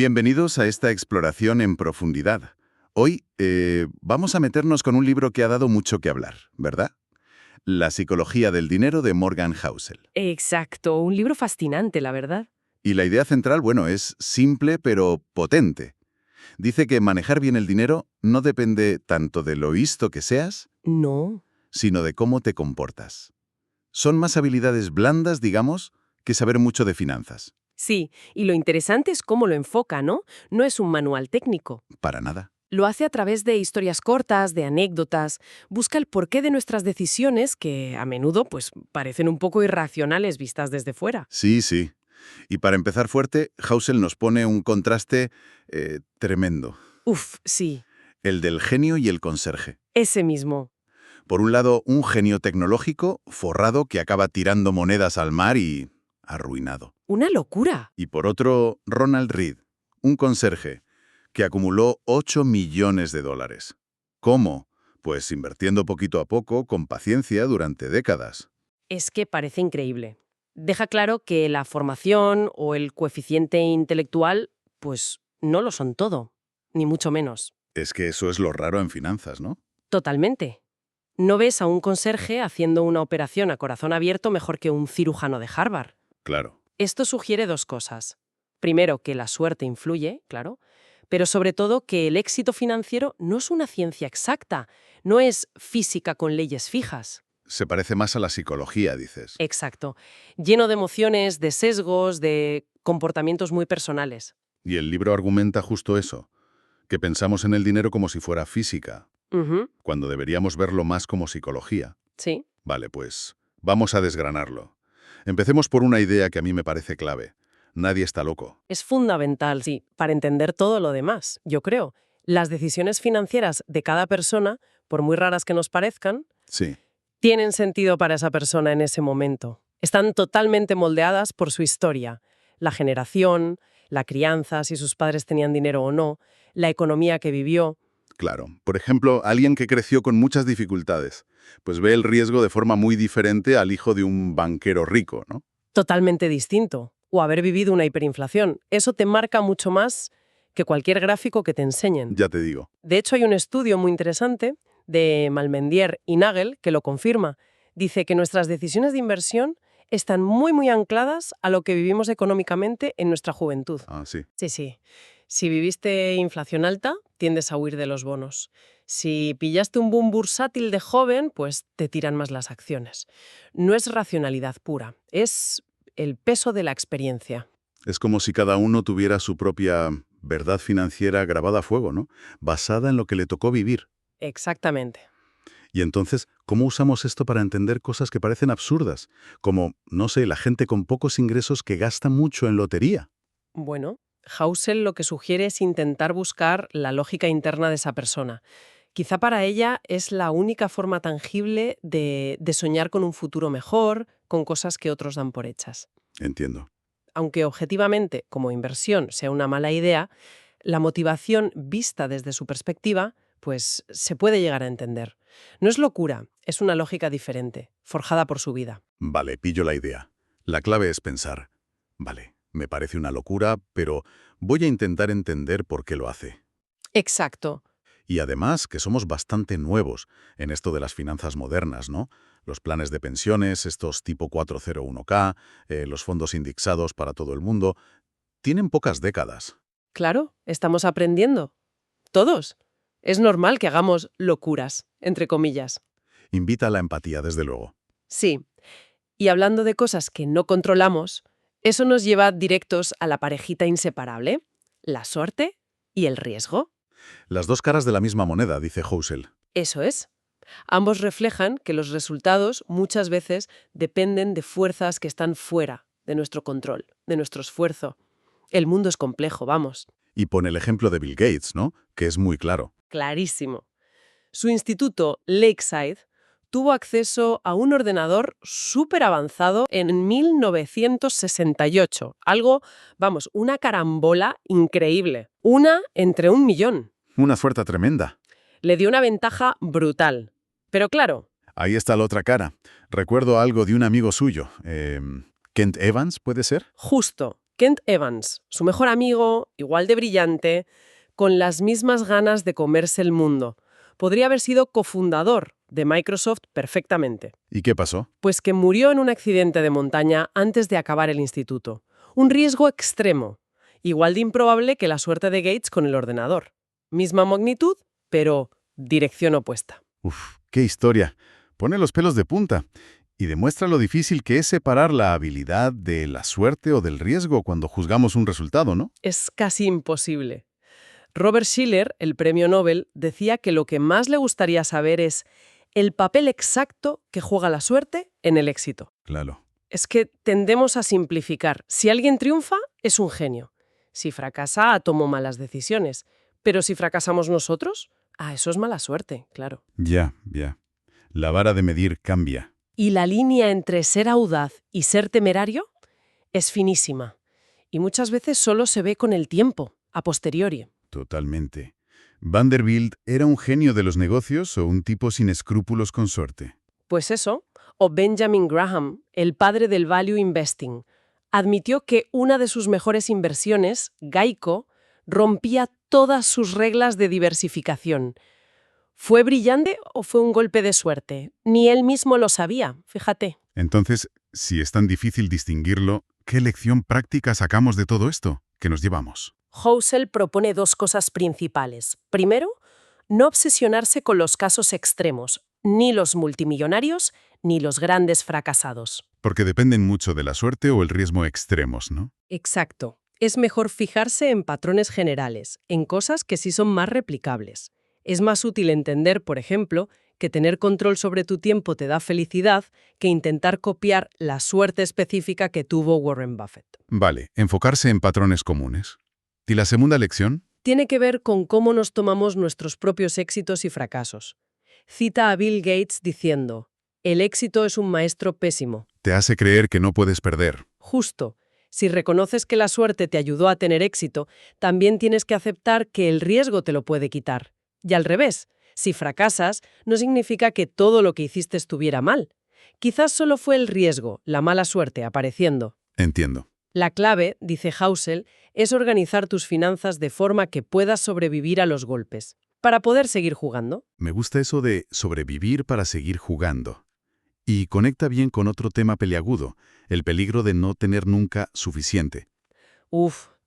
Bienvenidos a esta exploración en profundidad. Hoy vamos a meternos con un libro que ha dado mucho que hablar, ¿verdad? La psicología del dinero de Morgan Housel. Exacto, un libro fascinante, la verdad. Y la idea central, bueno, es simple pero potente. Dice que manejar bien el dinero no depende tanto de lo listo que seas, No. sino de cómo te comportas. Son más habilidades blandas, digamos, que saber mucho de finanzas. Sí, y lo interesante es cómo lo enfoca, ¿no? No es un manual técnico. Para nada. Lo hace a través de historias cortas, de anécdotas, busca el porqué de nuestras decisiones que a menudo pues parecen un poco irracionales vistas desde fuera. Sí, sí. Y para empezar fuerte, Housel nos pone un contraste tremendo. Uf, sí, El del genio y el conserje. ese mismo. Por un lado, un genio tecnológico forrado que acaba tirando monedas al mar y arruinado. Una locura. Y por otro, Ronald Reed, un conserje que acumuló 8 millones de dólares. ¿Cómo? Pues invirtiendo poquito a poco, con paciencia, durante décadas. Es que parece increíble. Deja claro que la formación o el coeficiente intelectual pues no lo son todo, ni mucho menos. Es que eso es lo raro en finanzas, ¿no? Totalmente. No ves a un conserje haciendo una operación a corazón abierto mejor que un cirujano de Harvard. Claro. Esto sugiere dos cosas. Primero, que la suerte influye, claro, pero sobre todo que el éxito financiero no es una ciencia exacta, no es física con leyes fijas. Se parece más a la psicología, dices. Exacto. Lleno de emociones, de sesgos, de comportamientos muy personales. Y el libro argumenta justo eso, que pensamos en el dinero como si fuera física, Ujú, cuando deberíamos verlo más como psicología. sí. Vale, pues vamos a desgranarlo. Empecemos por una idea que a mí me parece clave. Nadie está loco. Es fundamental, sí, para entender todo lo demás, yo creo. Las decisiones financieras de cada persona, por muy raras que nos parezcan, Sí, tienen sentido para esa persona en ese momento. Están totalmente moldeadas por su historia, la generación, la crianza, si sus padres tenían dinero o no, la economía que vivió. claro. Por ejemplo, alguien que creció con muchas dificultades, pues ve el riesgo de forma muy diferente al hijo de un banquero rico, ¿no? Totalmente distinto. O haber vivido una hiperinflación. Eso te marca mucho más que cualquier gráfico que te enseñen. Ya te digo. De hecho, hay un estudio muy interesante de Malmendier y Nagel que lo confirma. Dice que nuestras decisiones de inversión están muy ancladas a lo que vivimos económicamente en nuestra juventud. Ah, sí. Sí, sí. Si viviste inflación alta, tiendes a huir de los bonos. Si pillaste un boom bursátil de joven, pues te tiran más las acciones. No es racionalidad pura, es el peso de la experiencia. Es como si cada uno tuviera su propia verdad financiera grabada a fuego, ¿no? Basada en lo que le tocó vivir. Exactamente. Y entonces, ¿cómo usamos esto para entender cosas que parecen absurdas? Como, no sé, la gente con pocos ingresos que gasta mucho en lotería. Bueno, Housel lo que sugiere es intentar buscar la lógica interna de esa persona. Quizá para ella es la única forma tangible de soñar con un futuro mejor, con cosas que otros dan por hechas. Entiendo. Aunque objetivamente, como inversión, sea una mala idea, la motivación vista desde su perspectiva, pues se puede llegar a entender. No es locura, es una lógica diferente, forjada por su vida. Vale, pillo la idea. La clave es pensar. Vale, me parece una locura, pero voy a intentar entender por qué lo hace. Exacto. Y además que somos bastante nuevos en esto de las finanzas modernas, ¿no? Los planes de pensiones, estos tipo 401k, los fondos indexados para todo el mundo, tienen pocas décadas. Claro, estamos aprendiendo. Todos. Es normal que hagamos locuras, entre comillas. Invita a la empatía, desde luego. Sí. Y hablando de cosas que no controlamos, eso nos lleva directos a la parejita inseparable, la suerte y el riesgo. Las dos caras de la misma moneda, dice Housel. Eso es. Ambos reflejan que los resultados muchas veces dependen de fuerzas que están fuera de nuestro control, de nuestro esfuerzo. El mundo es complejo, vamos. Y pone el ejemplo de Bill Gates, ¿no? Que es muy claro. Clarísimo. Su instituto, Lakeside, tuvo acceso a un ordenador súper avanzado en 1968. Algo, vamos, una carambola increíble. Una entre 1 millón. Una suerte tremenda. Le dio una ventaja brutal. Pero claro, Ahí está la otra cara. Recuerdo algo de un amigo suyo. Kent Evans, ¿puede ser? justo. Kent Evans, su mejor amigo, igual de brillante, con las mismas ganas de comerse el mundo. Podría haber sido cofundador de Microsoft perfectamente. ¿Y qué pasó? Pues que murió en un accidente de montaña antes de acabar el instituto. Un riesgo extremo, igual de improbable que la suerte de Gates con el ordenador. Misma magnitud, pero dirección opuesta. Uf, qué historia. Pone los pelos de punta y demuestra lo difícil que es separar la habilidad de la suerte o del riesgo cuando juzgamos un resultado, ¿no? Es casi imposible. Robert Shiller, el premio Nobel, decía que lo que más le gustaría saber es el papel exacto que juega la suerte en el éxito. Claro. Es que tendemos a simplificar. Si alguien triunfa, es un genio. Si fracasa, tomó malas decisiones. Pero si fracasamos nosotros, eso es mala suerte, claro. Ya. La vara de medir cambia. Y la línea entre ser audaz y ser temerario es finísima. Y muchas veces solo se ve con el tiempo, a posteriori. Totalmente. ¿Vanderbilt era un genio de los negocios o un tipo sin escrúpulos con suerte? Pues eso, o Benjamin Graham, el padre del value investing, admitió que una de sus mejores inversiones, Geico, rompía todas sus reglas de diversificación. ¿Fue brillante o fue un golpe de suerte? Ni él mismo lo sabía, fíjate. Entonces, si es tan difícil distinguirlo, ¿qué lección práctica sacamos de todo esto? ¿Qué nos llevamos? Housel propone dos cosas principales. Primero, no obsesionarse con los casos extremos, ni los multimillonarios, ni los grandes fracasados. Porque dependen mucho de la suerte o el riesgo extremos, ¿no? Exacto. Es mejor fijarse en patrones generales, en cosas que sí son más replicables. Es más útil entender, por ejemplo, que tener control sobre tu tiempo te da felicidad que intentar copiar la suerte específica que tuvo Warren Buffett. Vale, enfocarse en patrones comunes. ¿Y la segunda lección? Tiene que ver con cómo nos tomamos nuestros propios éxitos y fracasos. Cita a Bill Gates diciendo, «El éxito es un maestro pésimo». Te hace creer que no puedes perder. Justo. Si reconoces que la suerte te ayudó a tener éxito, también tienes que aceptar que el riesgo te lo puede quitar. Y al revés, si fracasas, no significa que todo lo que hiciste estuviera mal. Quizás solo fue el riesgo, la mala suerte, apareciendo. Entiendo. La clave, dice Housel, es organizar tus finanzas de forma que puedas sobrevivir a los golpes, para poder seguir jugando. Me gusta eso de sobrevivir para seguir jugando. Y conecta bien con otro tema peliagudo, el peligro de no tener nunca suficiente.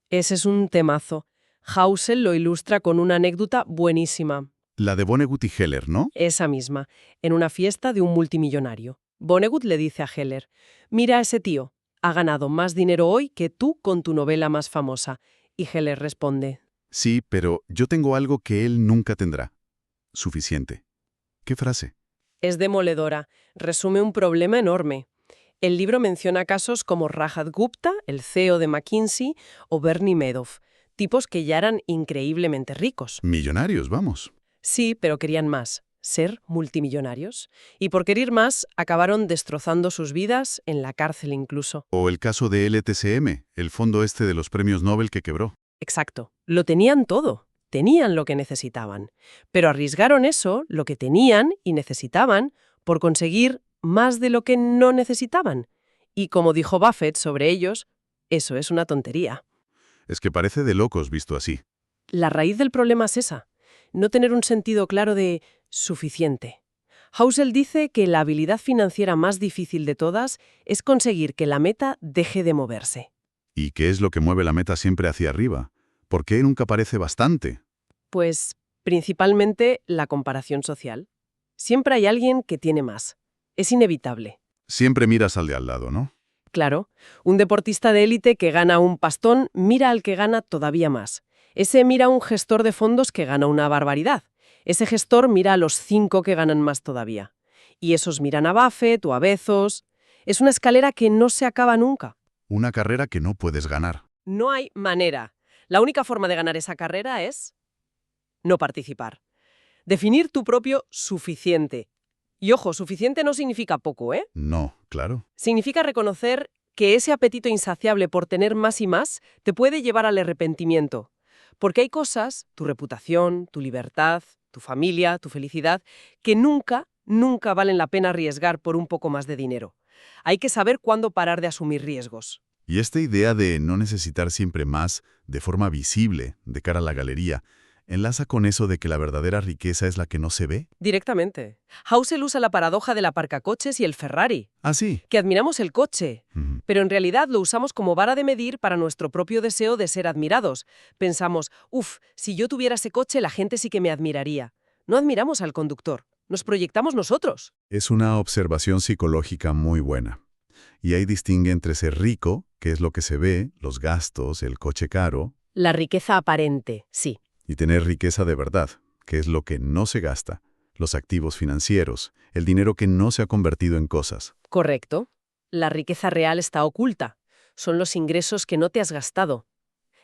Ese es un temazo. Housel lo ilustra con una anécdota buenísima. La de Vonnegut y Heller, ¿no? Esa misma, en una fiesta de un multimillonario. Vonnegut le dice a Heller, «Mira a ese tío, ha ganado más dinero hoy que tú con tu novela más famosa». Y Heller responde, Sí, pero yo tengo algo que él nunca tendrá. Suficiente. ¿Qué frase? es demoledora, resume un problema enorme. El libro menciona casos como Rajat Gupta, el CEO de McKinsey, o Bernie Madoff, tipos que ya eran increíblemente ricos. Millonarios, vamos. Sí, pero querían más, ser multimillonarios. Y por querer más, acabaron destrozando sus vidas, en la cárcel incluso. O el caso de LTCM, el fondo este de los premios Nobel que quebró. Exacto. Lo tenían todo. Tenían lo que necesitaban. Pero arriesgaron eso, lo que tenían y necesitaban, por conseguir más de lo que no necesitaban. Y como dijo Buffett sobre ellos, eso es una tontería. Es que parece de locos visto así. La raíz del problema es esa. No tener un sentido claro de suficiente. Housel dice que la habilidad financiera más difícil de todas es conseguir que la meta deje de moverse. ¿Y qué es lo que mueve la meta siempre hacia arriba? ¿Por qué nunca parece bastante? Pues, principalmente, la comparación social. Siempre hay alguien que tiene más. Es inevitable. Siempre miras al de al lado, ¿no? Claro, un deportista de élite que gana un pastón mira al que gana todavía más. Ese mira a un gestor de fondos que gana una barbaridad. Ese gestor mira a los 5 que ganan más todavía. Y esos miran a Buffett o a Bezos. Es una escalera que no se acaba nunca. Una carrera que no puedes ganar. No hay manera. La única forma de ganar esa carrera es no participar. Definir tu propio suficiente. Y ojo, suficiente no significa poco, ¿eh? No, claro. Significa reconocer que ese apetito insaciable por tener más y más te puede llevar al arrepentimiento. Porque hay cosas, tu reputación, tu libertad, tu familia, tu felicidad, que nunca valen la pena arriesgar por un poco más de dinero. Hay que saber cuándo parar de asumir riesgos. Y esta idea de no necesitar siempre más de forma visible de cara a la galería, ¿enlaza con eso de que la verdadera riqueza es la que no se ve? Directamente. Housel usa la paradoja del aparcacoches y el Ferrari, Ah, sí. que admiramos el coche, Ujú. pero en realidad lo usamos como vara de medir para nuestro propio deseo de ser admirados. Pensamos, si yo tuviera ese coche la gente sí que me admiraría. No admiramos al conductor, nos proyectamos nosotros. Es una observación psicológica muy buena. Y ahí distingue entre ser rico, que es lo que se ve, los gastos, el coche caro, La riqueza aparente, sí. y tener riqueza de verdad, que es lo que no se gasta, los activos financieros, el dinero que no se ha convertido en cosas. Correcto. La riqueza real está oculta. Son los ingresos que no te has gastado.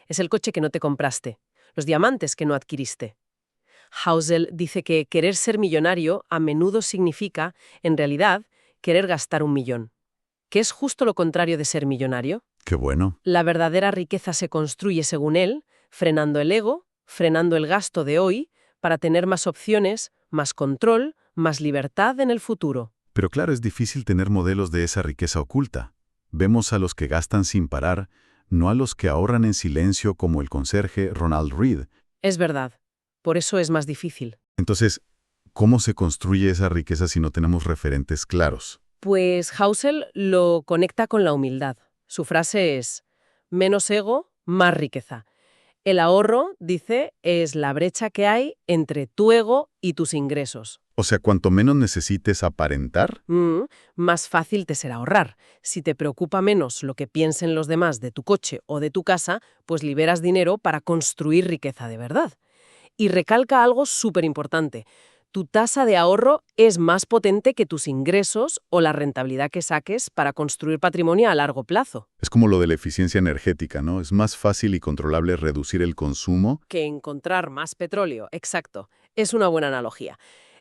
Es el coche que no te compraste, los diamantes que no adquiriste. Housel dice que querer ser millonario a menudo significa, en realidad, querer gastar 1.000.000, que es justo lo contrario de ser millonario. Qué bueno. La verdadera riqueza se construye, según él, frenando el ego, frenando el gasto de hoy, para tener más opciones, más control, más libertad en el futuro. Pero claro, es difícil tener modelos de esa riqueza oculta. Vemos a los que gastan sin parar, no a los que ahorran en silencio como el conserje Ronald Reed. Es verdad. Por eso es más difícil. Entonces, ¿cómo se construye esa riqueza si no tenemos referentes claros? Pues Housel lo conecta con la humildad. Su frase es, menos ego, más riqueza. El ahorro, dice, es la brecha que hay entre tu ego y tus ingresos. O sea, cuanto menos necesites aparentar. Más fácil te será ahorrar. Si te preocupa menos lo que piensen los demás de tu coche o de tu casa, pues liberas dinero para construir riqueza de verdad. Y recalca algo súper importante. Tu tasa de ahorro es más potente que tus ingresos o la rentabilidad que saques para construir patrimonio a largo plazo. Es como lo de la eficiencia energética, ¿no? Es más fácil y controlable reducir el consumo. Que encontrar más petróleo, exacto. Es una buena analogía.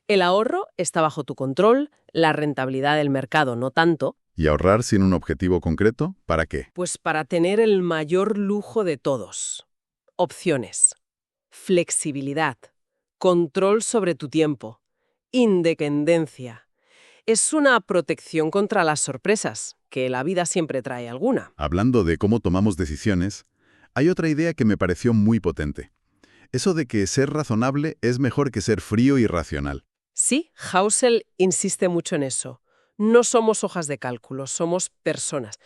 El ahorro está bajo tu control, la rentabilidad del mercado no tanto. ¿Y ahorrar sin un objetivo concreto? ¿Para qué? Pues para tener el mayor lujo de todos. Opciones. Flexibilidad. Control sobre tu tiempo. Independencia. Es una protección contra las sorpresas, que la vida siempre trae alguna. Hablando de cómo tomamos decisiones, hay otra idea que me pareció muy potente. Eso de que ser razonable es mejor que ser frío y racional. Sí, Housel insiste mucho en eso. No somos hojas de cálculo, somos personas,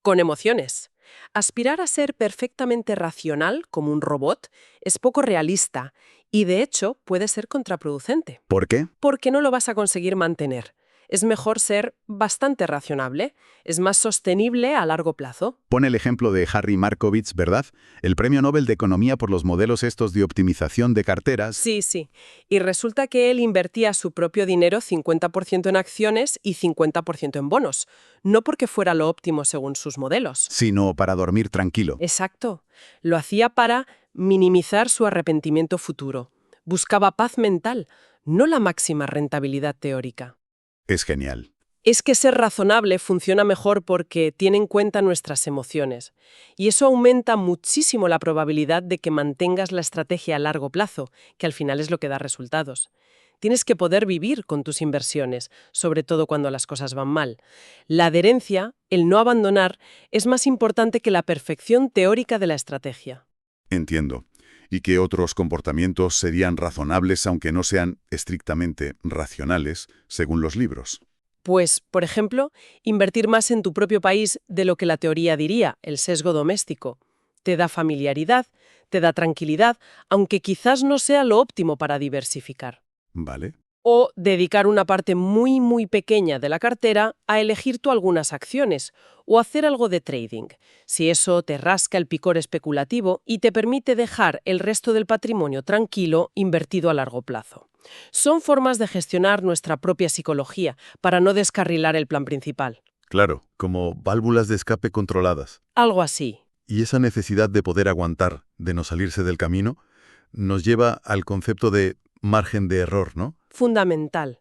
con emociones. Aspirar a ser perfectamente racional, como un robot, es poco realista y, de hecho, puede ser contraproducente. ¿Por qué? Porque no lo vas a conseguir mantener. Es mejor ser bastante razonable, es más sostenible a largo plazo. Pone el ejemplo de Harry Markowitz, ¿verdad? El Premio Nobel de Economía por los modelos estos de optimización de carteras. Sí. Y resulta que él invertía su propio dinero 50% en acciones y 50% en bonos. No porque fuera lo óptimo según sus modelos. Sino para dormir tranquilo. Exacto. Lo hacía para minimizar su arrepentimiento futuro. Buscaba paz mental, no la máxima rentabilidad teórica. Es genial. Es que ser razonable funciona mejor porque tiene en cuenta nuestras emociones. Y eso aumenta muchísimo la probabilidad de que mantengas la estrategia a largo plazo, que al final es lo que da resultados. Tienes que poder vivir con tus inversiones, sobre todo cuando las cosas van mal. La adherencia, el no abandonar, es más importante que la perfección teórica de la estrategia. Entiendo. ¿Y qué otros comportamientos serían razonables aunque no sean estrictamente racionales, según los libros? Pues, por ejemplo, invertir más en tu propio país de lo que la teoría diría, el sesgo doméstico. Te da familiaridad, te da tranquilidad, aunque quizás no sea lo óptimo para diversificar. Vale. O dedicar una parte muy pequeña de la cartera a elegir tú algunas acciones o hacer algo de trading, si eso te rasca el picor especulativo y te permite dejar el resto del patrimonio tranquilo invertido a largo plazo. Son formas de gestionar nuestra propia psicología para no descarrilar el plan principal. Claro, como válvulas de escape controladas. Algo así. Y esa necesidad de poder aguantar, de no salirse del camino, nos lleva al concepto de margen de error, ¿no? Fundamental.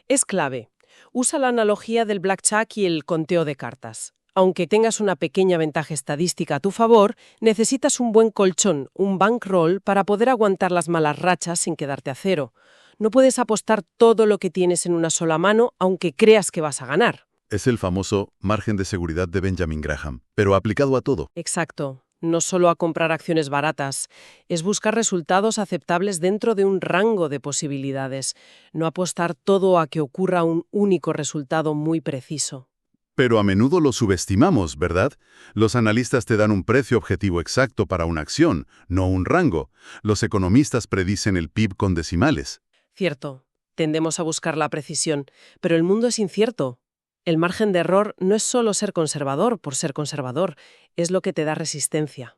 Es clave. Usa la analogía del blackjack y el conteo de cartas. Aunque tengas una pequeña ventaja estadística a tu favor, necesitas un buen colchón, un bankroll, para poder aguantar las malas rachas sin quedarte a cero. No puedes apostar todo lo que tienes en una sola mano, aunque creas que vas a ganar. Es el famoso margen de seguridad de Benjamin Graham, pero aplicado a todo. Exacto. No solo a comprar acciones baratas, es buscar resultados aceptables dentro de un rango de posibilidades, no apostar todo a que ocurra un único resultado muy preciso. Pero a menudo lo subestimamos, ¿verdad? Los analistas te dan un precio objetivo exacto para una acción, no un rango. Los economistas predicen el PIB con decimales. Cierto, tendemos a buscar la precisión, pero el mundo es incierto. El margen de error no es solo ser conservador por ser conservador, es lo que te da resistencia.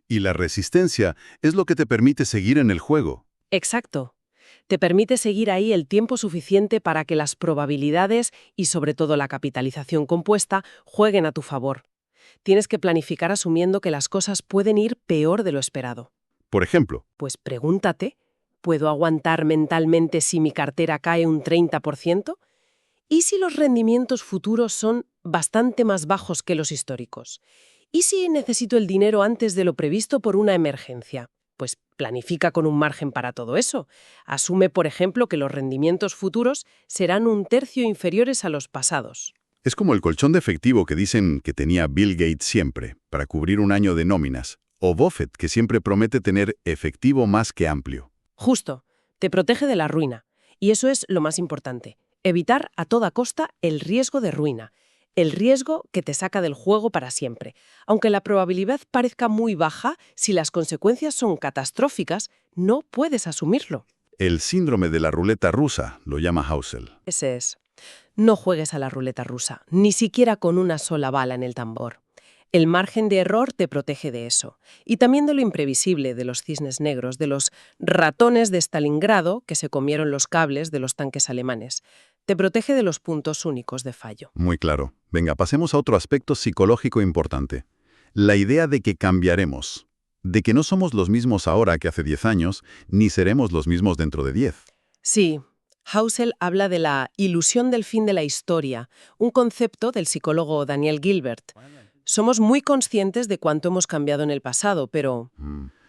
Y la resistencia es lo que te permite seguir en el juego. Exacto. Te permite seguir ahí el tiempo suficiente para que las probabilidades y sobre todo la capitalización compuesta jueguen a tu favor. Tienes que planificar asumiendo que las cosas pueden ir peor de lo esperado. Por ejemplo, Pues pregúntate, ¿puedo aguantar mentalmente si mi cartera cae un 30%? ¿Y si los rendimientos futuros son bastante más bajos que los históricos? ¿Y si necesito el dinero antes de lo previsto por una emergencia? Pues planifica con un margen para todo eso. Asume, por ejemplo, que los rendimientos futuros serán un tercio inferiores a los pasados. es como el colchón de efectivo que dicen que tenía Bill Gates siempre, para cubrir un año de nóminas, o Buffett, que siempre promete tener efectivo más que amplio. Justo, te protege de la ruina. Y eso es lo más importante. Evitar a toda costa el riesgo de ruina. El riesgo que te saca del juego para siempre. Aunque la probabilidad parezca muy baja, si las consecuencias son catastróficas, no puedes asumirlo. El síndrome de la ruleta rusa, lo llama Housel. Ese es. No juegues a la ruleta rusa, ni siquiera con una sola bala en el tambor. El margen de error te protege de eso. Y también de lo imprevisible, de los cisnes negros, de los ratones de Stalingrado que se comieron los cables de los tanques alemanes. Te protege de los puntos únicos de fallo. Muy claro. Venga, pasemos a otro aspecto psicológico importante. La idea de que cambiaremos. De que no somos los mismos ahora que hace 10 años, ni seremos los mismos dentro de 10. Sí, Housel habla de la ilusión del fin de la historia, un concepto del psicólogo Daniel Gilbert. Somos muy conscientes de cuánto hemos cambiado en el pasado, pero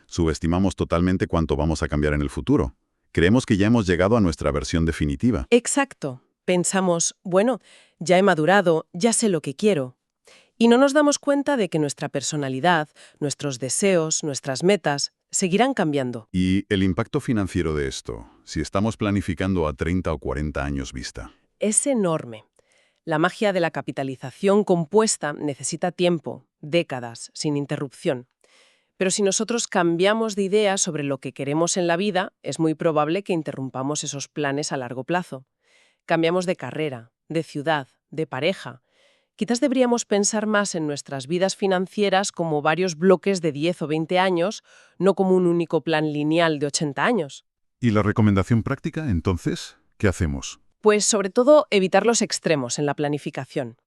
Subestimamos totalmente cuánto vamos a cambiar en el futuro. Creemos que ya hemos llegado a nuestra versión definitiva. exacto. Pensamos, bueno, ya he madurado, ya sé lo que quiero. Y no nos damos cuenta de que nuestra personalidad, nuestros deseos, nuestras metas, seguirán cambiando. ¿Y el impacto financiero de esto, si estamos planificando a 30 o 40 años vista? Es enorme. La magia de la capitalización compuesta necesita tiempo, décadas, sin interrupción. Pero si nosotros cambiamos de idea sobre lo que queremos en la vida, es muy probable que interrumpamos esos planes a largo plazo. Cambiamos de carrera, de ciudad, de pareja. Quizás deberíamos pensar más en nuestras vidas financieras como varios bloques de 10 o 20 años, no como un único plan lineal de 80 años. ¿Y la recomendación práctica, entonces? ¿Qué hacemos? Pues sobre todo evitar los extremos en la planificación.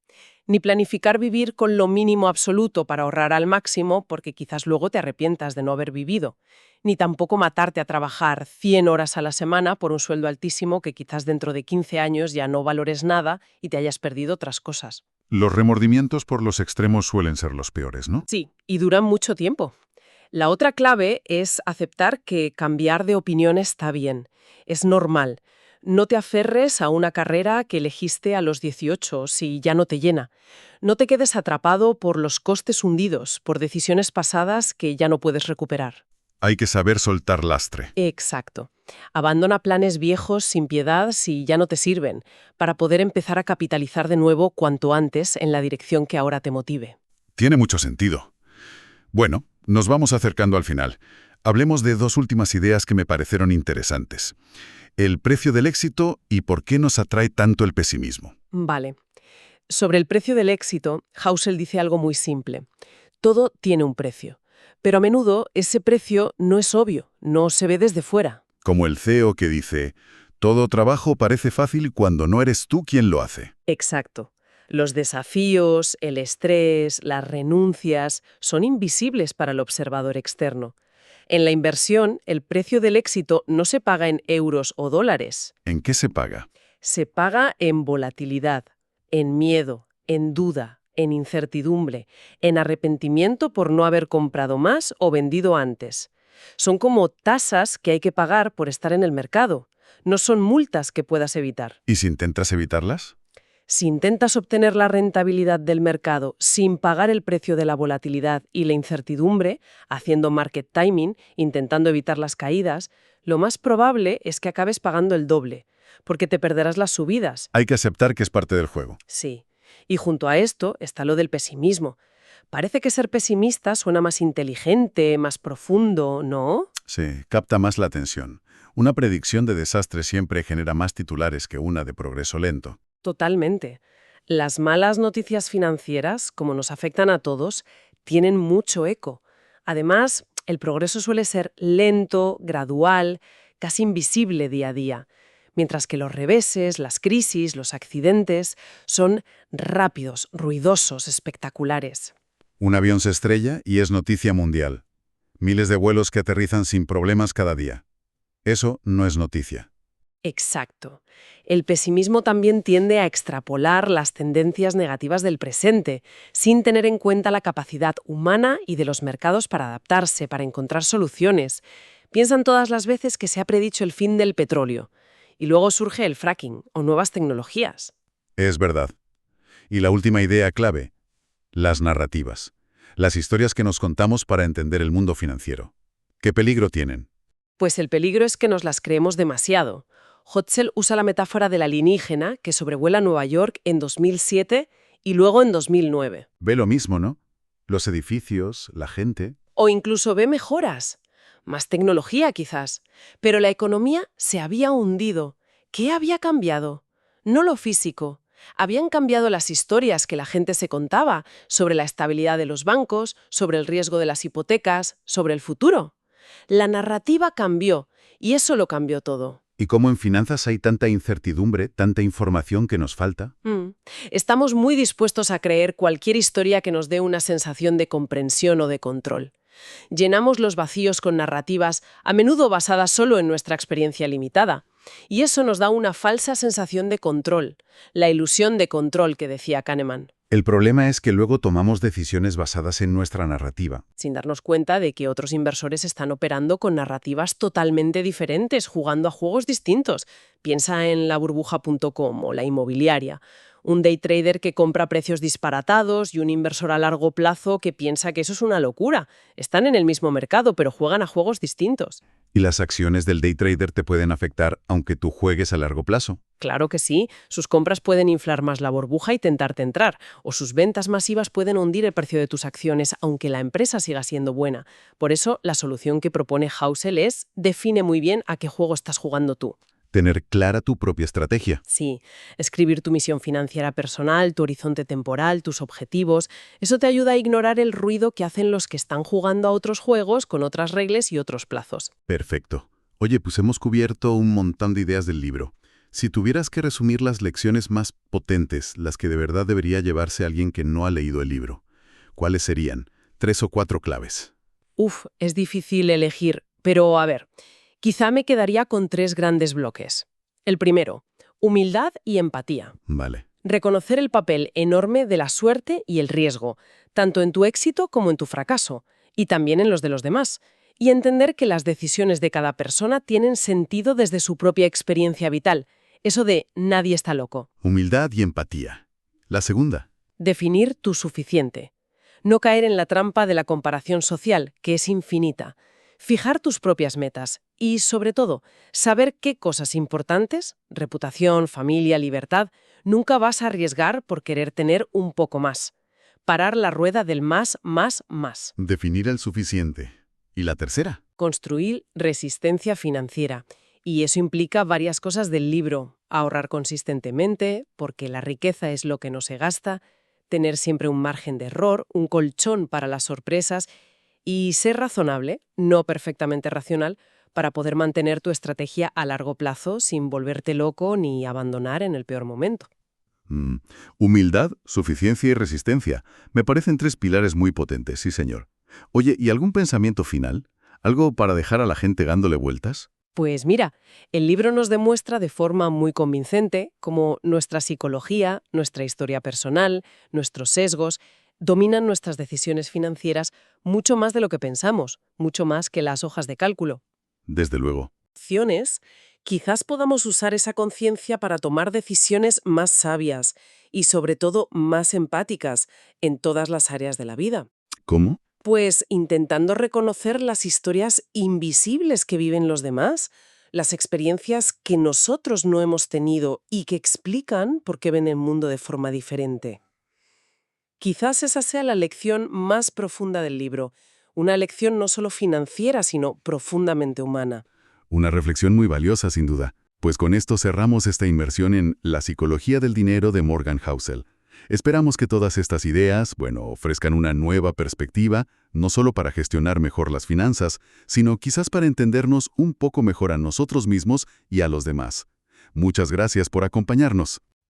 Ni planificar vivir con lo mínimo absoluto para ahorrar al máximo porque quizás luego te arrepientas de no haber vivido. Ni tampoco matarte a trabajar 100 horas a la semana por un sueldo altísimo que quizás dentro de 15 años ya no valores nada y te hayas perdido otras cosas. Los remordimientos por los extremos suelen ser los peores, ¿no? Sí, y duran mucho tiempo. La otra clave es aceptar que cambiar de opinión está bien. Es normal. No te aferres a una carrera que elegiste a los 18 si ya no te llena. No te quedes atrapado por los costes hundidos, por decisiones pasadas que ya no puedes recuperar. Hay que saber soltar lastre. Exacto. Abandona planes viejos sin piedad si ya no te sirven, para poder empezar a capitalizar de nuevo cuanto antes en la dirección que ahora te motive. Tiene mucho sentido. Bueno, nos vamos acercando al final. Hablemos de dos últimas ideas que me parecieron interesantes. El precio del éxito y por qué nos atrae tanto el pesimismo. Vale. Sobre el precio del éxito, Housel dice algo muy simple. Todo tiene un precio, pero a menudo ese precio no es obvio, no se ve desde fuera. Como el CEO que dice, todo trabajo parece fácil cuando no eres tú quien lo hace. Exacto. Los desafíos, el estrés, las renuncias son invisibles para el observador externo. En la inversión, el precio del éxito no se paga en euros o dólares. ¿En qué se paga? Se paga en volatilidad, en miedo, en duda, en incertidumbre, en arrepentimiento por no haber comprado más o vendido antes. Son como tasas que hay que pagar por estar en el mercado. No son multas que puedas evitar. ¿Y si intentas evitarlas? Si intentas obtener la rentabilidad del mercado sin pagar el precio de la volatilidad y la incertidumbre, haciendo market timing, intentando evitar las caídas, lo más probable es que acabes pagando el doble, porque te perderás las subidas. Hay que aceptar que es parte del juego. Sí. Y junto a esto está lo del pesimismo. Parece que ser pesimista suena más inteligente, más profundo, ¿no? Sí, capta más la atención. Una predicción de desastre siempre genera más titulares que una de progreso lento. Totalmente. Las malas noticias financieras, como nos afectan a todos, tienen mucho eco. Además, el progreso suele ser lento, gradual, casi invisible día a día, mientras que los reveses, las crisis, los accidentes son rápidos, ruidosos, espectaculares. Un avión se estrella y es noticia mundial. Miles de vuelos que aterrizan sin problemas cada día. Eso no es noticia. Exacto. El pesimismo también tiende a extrapolar las tendencias negativas del presente, sin tener en cuenta la capacidad humana y de los mercados para adaptarse, para encontrar soluciones. Piensan todas las veces que se ha predicho el fin del petróleo, y luego surge el fracking o nuevas tecnologías. Es verdad. Y la última idea clave, las narrativas. Las historias que nos contamos para entender el mundo financiero. ¿Qué peligro tienen? Pues el peligro es que nos las creemos demasiado. Hotzel usa la metáfora del alienígena que sobrevuela Nueva York en 2007 y luego en 2009. Ve lo mismo, ¿no? Los edificios, la gente. O incluso ve mejoras. Más tecnología, quizás. Pero la economía se había hundido. ¿Qué había cambiado? No lo físico. Habían cambiado las historias que la gente se contaba sobre la estabilidad de los bancos, sobre el riesgo de las hipotecas, sobre el futuro. La narrativa cambió, y eso lo cambió todo. ¿Y cómo en finanzas hay tanta incertidumbre, tanta información que nos falta? Estamos muy dispuestos a creer cualquier historia que nos dé una sensación de comprensión o de control. Llenamos los vacíos con narrativas, a menudo basadas solo en nuestra experiencia limitada. Y eso nos da una falsa sensación de control, la ilusión de control que decía Kahneman, El problema es que luego tomamos decisiones basadas en nuestra narrativa. sin darnos cuenta de que otros inversores están operando con narrativas totalmente diferentes, jugando a juegos distintos. Piensa en laburbuja.com o la inmobiliaria. Un day trader que compra precios disparatados y un inversor a largo plazo que piensa que eso es una locura. Están en el mismo mercado, pero juegan a juegos distintos. Y las acciones del day trader te pueden afectar aunque tú juegues a largo plazo. Claro que sí, sus compras pueden inflar más la burbuja y tentarte entrar, o sus ventas masivas pueden hundir el precio de tus acciones, aunque la empresa siga siendo buena. Por eso, la solución que propone Housel es: define muy bien a qué juego estás jugando tú. Tener clara tu propia estrategia. Sí, escribir tu misión financiera personal, tu horizonte temporal, tus objetivos, eso te ayuda a ignorar el ruido que hacen los que están jugando a otros juegos con otras reglas y otros plazos. Perfecto. Oye, pues hemos cubierto un montón de ideas del libro. Si tuvieras que resumir las lecciones más potentes, las que de verdad debería llevarse alguien que no ha leído el libro, ¿cuáles serían? 3 o 4 claves. Es difícil elegir, pero a ver, quizá me quedaría con 3 grandes bloques. El primero, humildad y empatía. Vale. Reconocer el papel enorme de la suerte y el riesgo, tanto en tu éxito como en tu fracaso, y también en los de los demás. Y entender que las decisiones de cada persona tienen sentido desde su propia experiencia vital. Eso de nadie está loco. Humildad y empatía. La segunda. Definir tu suficiente. No caer en la trampa de la comparación social, que es infinita. Fijar tus propias metas y, sobre todo, saber qué cosas importantes, reputación, familia, libertad, nunca vas a arriesgar por querer tener un poco más. Parar la rueda del más, más, más. Definir el suficiente. ¿Y la tercera? Construir resistencia financiera. Y eso implica varias cosas del libro. Ahorrar consistentemente, porque la riqueza es lo que no se gasta, tener siempre un margen de error, un colchón para las sorpresas y ser razonable, no perfectamente racional, para poder mantener tu estrategia a largo plazo sin volverte loco ni abandonar en el peor momento. Humildad, suficiencia y resistencia. Me parecen 3 pilares muy potentes, sí señor. Oye, ¿y algún pensamiento final? ¿Algo para dejar a la gente dándole vueltas? Pues mira, el libro nos demuestra de forma muy convincente cómo nuestra psicología, nuestra historia personal, nuestros sesgos, dominan nuestras decisiones financieras mucho más de lo que pensamos, mucho más que las hojas de cálculo. Desde luego. Opciones Quizás podamos usar esa conciencia para tomar decisiones más sabias y sobre todo más empáticas en todas las áreas de la vida. ¿Cómo? Pues intentando reconocer las historias invisibles que viven los demás, las experiencias que nosotros no hemos tenido y que explican por qué ven el mundo de forma diferente. Quizás esa sea la lección más profunda del libro, una lección no solo financiera, sino profundamente humana. Una reflexión muy valiosa, sin duda. Pues con esto cerramos esta inmersión en La psicología del dinero de Morgan Housel. Esperamos que todas estas ideas, ofrezcan una nueva perspectiva, no solo para gestionar mejor las finanzas, sino quizás para entendernos un poco mejor a nosotros mismos y a los demás. Muchas gracias por acompañarnos.